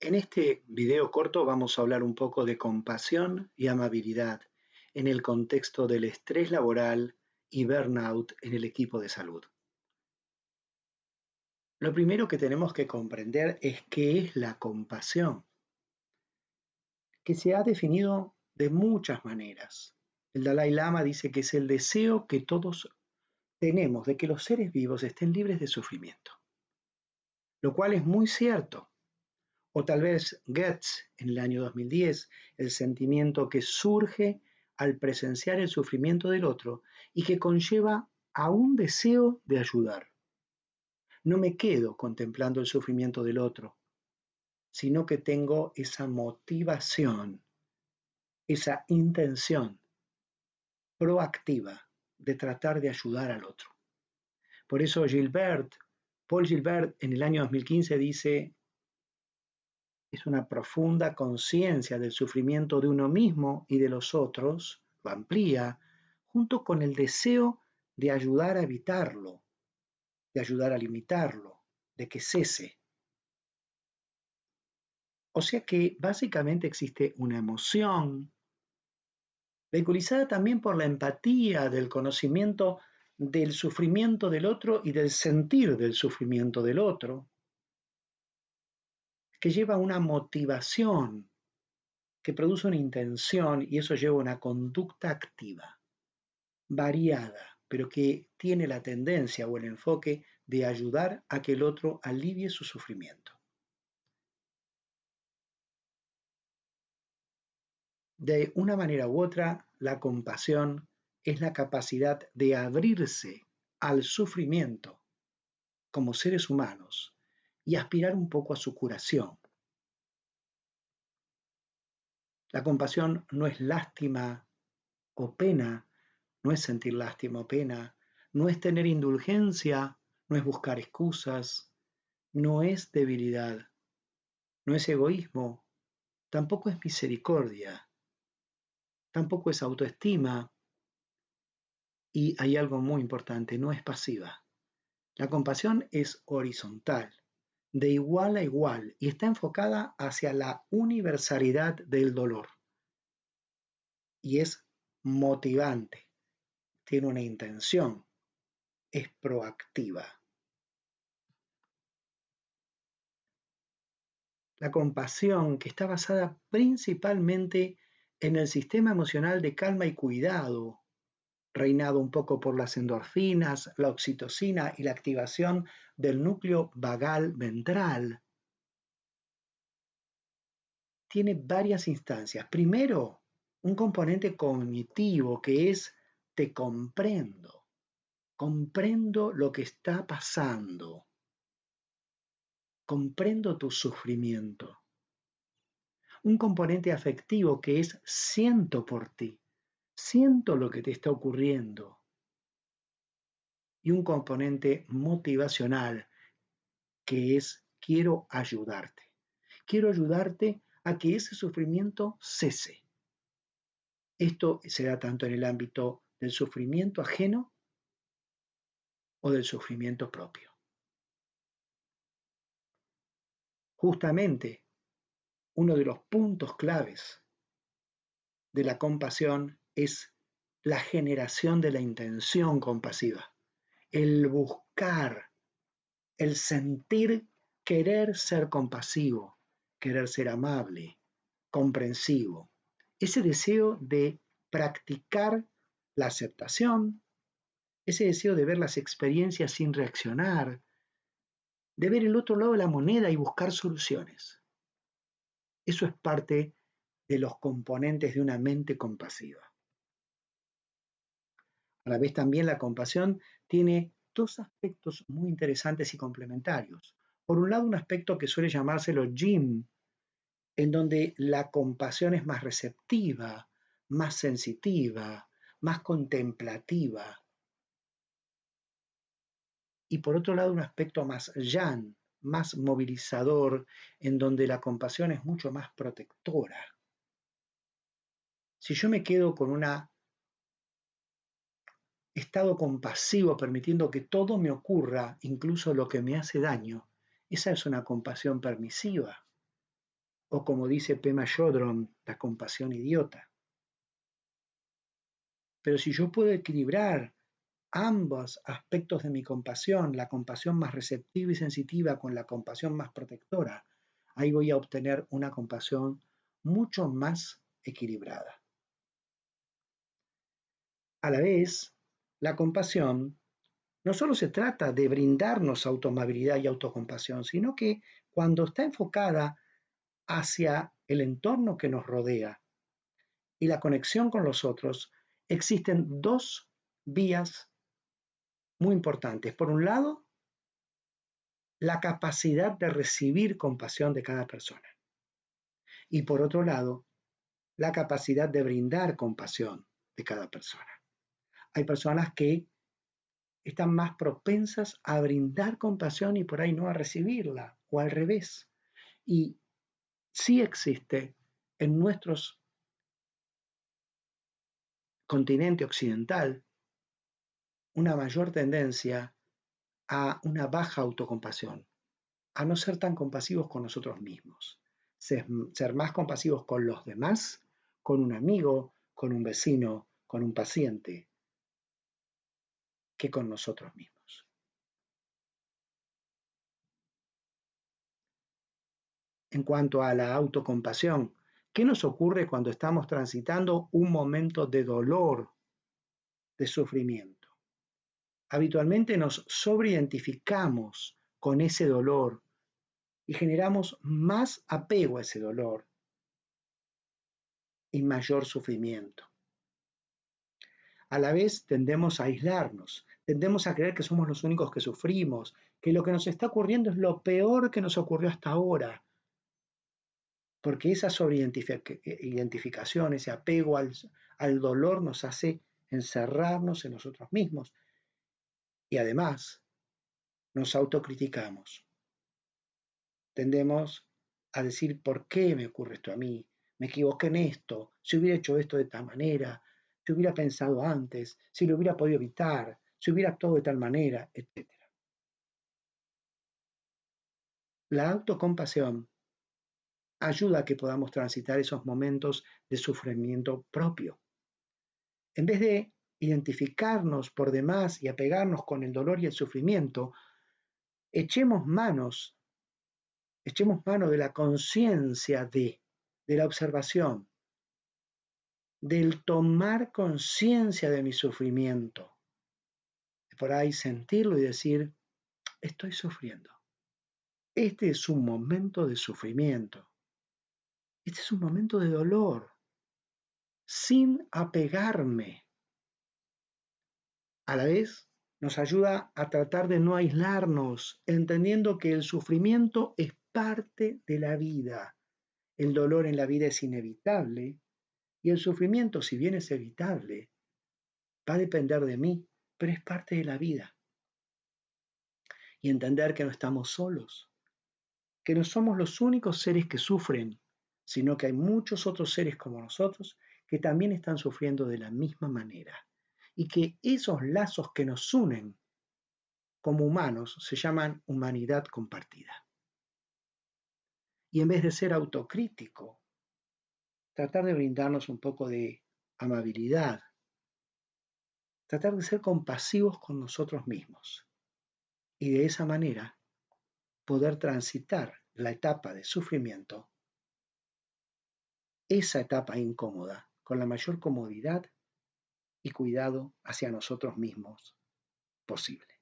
En este video corto vamos a hablar un poco de compasión y amabilidad en el contexto del estrés laboral y burnout en el equipo de salud. Lo primero que tenemos que comprender es qué es la compasión, que se ha definido de muchas maneras. El Dalai Lama dice que es el deseo que todos tenemos de que los seres vivos estén libres de sufrimiento, lo cual es muy cierto. O tal vez Goetz, en el año 2010, el sentimiento que surge al presenciar el sufrimiento del otro y que conlleva a un deseo de ayudar. No me quedo contemplando el sufrimiento del otro, sino que tengo esa motivación, esa intención proactiva de tratar de ayudar al otro. Por eso Paul Gilbert, en el año 2015 dice: es una profunda conciencia del sufrimiento de uno mismo y de los otros, lo amplía, junto con el deseo de ayudar a evitarlo, de ayudar a limitarlo, de que cese. O sea que básicamente existe una emoción, vehiculizada también por la empatía, del conocimiento del sufrimiento del otro y del sentir del sufrimiento del otro, que lleva una motivación, que produce una intención y eso lleva a una conducta activa, variada, pero que tiene la tendencia o el enfoque de ayudar a que el otro alivie su sufrimiento. De una manera u otra, la compasión es la capacidad de abrirse al sufrimiento como seres humanos y aspirar un poco a su curación. La compasión no es lástima o pena, no es sentir lástima o pena, no es tener indulgencia, no es buscar excusas, no es debilidad, no es egoísmo, tampoco es misericordia, tampoco es autoestima y hay algo muy importante, no es pasiva. La compasión es horizontal, de igual a igual y está enfocada hacia la universalidad del dolor y es motivante, tiene una intención, es proactiva. La compasión, que está basada principalmente en el sistema emocional de calma y cuidado, reinado un poco por las endorfinas, la oxitocina y la activación del núcleo vagal ventral, tiene varias instancias. Primero, un componente cognitivo que es te comprendo lo que está pasando, comprendo tu sufrimiento. Un componente afectivo que es siento por ti, siento lo que te está ocurriendo. Y un componente motivacional que es quiero ayudarte. Quiero ayudarte a que ese sufrimiento cese. Esto se da tanto en el ámbito del sufrimiento ajeno o del sufrimiento propio. Justamente, uno de los puntos claves de la compasión es la generación de la intención compasiva, el buscar, el sentir, querer ser compasivo, querer ser amable, comprensivo. Ese deseo de practicar la aceptación, ese deseo de ver las experiencias sin reaccionar, de ver el otro lado de la moneda y buscar soluciones. Eso es parte de los componentes de una mente compasiva. A la vez también la compasión tiene dos aspectos muy interesantes y complementarios. Por un lado, un aspecto que suele llamárselo yin, en donde la compasión es más receptiva, más sensitiva, más contemplativa. Y por otro lado, un aspecto más yang, más movilizador, en donde la compasión es mucho más protectora. Si yo me quedo con un estado compasivo, permitiendo que todo me ocurra, incluso lo que me hace daño, esa es una compasión permisiva. o como dice Pema Chodron, la compasión idiota. Pero si yo puedo equilibrar ambos aspectos de mi compasión, la compasión más receptiva y sensitiva con la compasión más protectora, ahí voy a obtener una compasión mucho más equilibrada. A la vez, la compasión no solo se trata de brindarnos autoamabilidad y autocompasión, sino que cuando está enfocada hacia el entorno que nos rodea y la conexión con los otros, existen dos vías muy importantes. Por un lado, la capacidad de recibir compasión de cada persona. Y por otro lado, la capacidad de brindar compasión de cada persona. Hay personas que están más propensas a brindar compasión y por ahí no a recibirla, o al revés. Y sí existe en nuestro continente occidental una mayor tendencia a una baja autocompasión, a no ser tan compasivos con nosotros mismos, ser más compasivos con los demás, con un amigo, con un vecino, con un paciente, que con nosotros mismos. En cuanto a la autocompasión, ¿qué nos ocurre cuando estamos transitando un momento de dolor, de sufrimiento? Habitualmente nos sobreidentificamos con ese dolor y generamos más apego a ese dolor y mayor sufrimiento. A la vez tendemos a aislarnos, tendemos a creer que somos los únicos que sufrimos, que lo que nos está ocurriendo es lo peor que nos ocurrió hasta ahora, porque esa sobreidentificación, ese apego al dolor nos hace encerrarnos en nosotros mismos y además nos autocriticamos. Tendemos a decir, ¿por qué me ocurre esto a mí? Me equivoqué en esto, si hubiera hecho esto de tal manera, si hubiera pensado antes, si lo hubiera podido evitar, si hubiera actuado de tal manera, etc. La autocompasión ayuda a que podamos transitar esos momentos de sufrimiento propio. En vez de identificarnos por demás y apegarnos con el dolor y el sufrimiento, echemos mano de la conciencia de la observación, del tomar conciencia de mi sufrimiento, por ahí sentirlo y decir, estoy sufriendo. Este es un momento de sufrimiento. Este es un momento de dolor, sin apegarme. A la vez, nos ayuda a tratar de no aislarnos, entendiendo que el sufrimiento es parte de la vida. El dolor en la vida es inevitable y el sufrimiento, si bien es evitable, va a depender de mí, pero es parte de la vida. Y entender que no estamos solos, que no somos los únicos seres que sufren, sino que hay muchos otros seres como nosotros que también están sufriendo de la misma manera. Y que esos lazos que nos unen como humanos se llaman humanidad compartida. Y en vez de ser autocrítico, tratar de brindarnos un poco de amabilidad, tratar de ser compasivos con nosotros mismos. Y de esa manera poder transitar la etapa de sufrimiento, esa etapa incómoda, con la mayor comodidad y cuidado hacia nosotros mismos posible.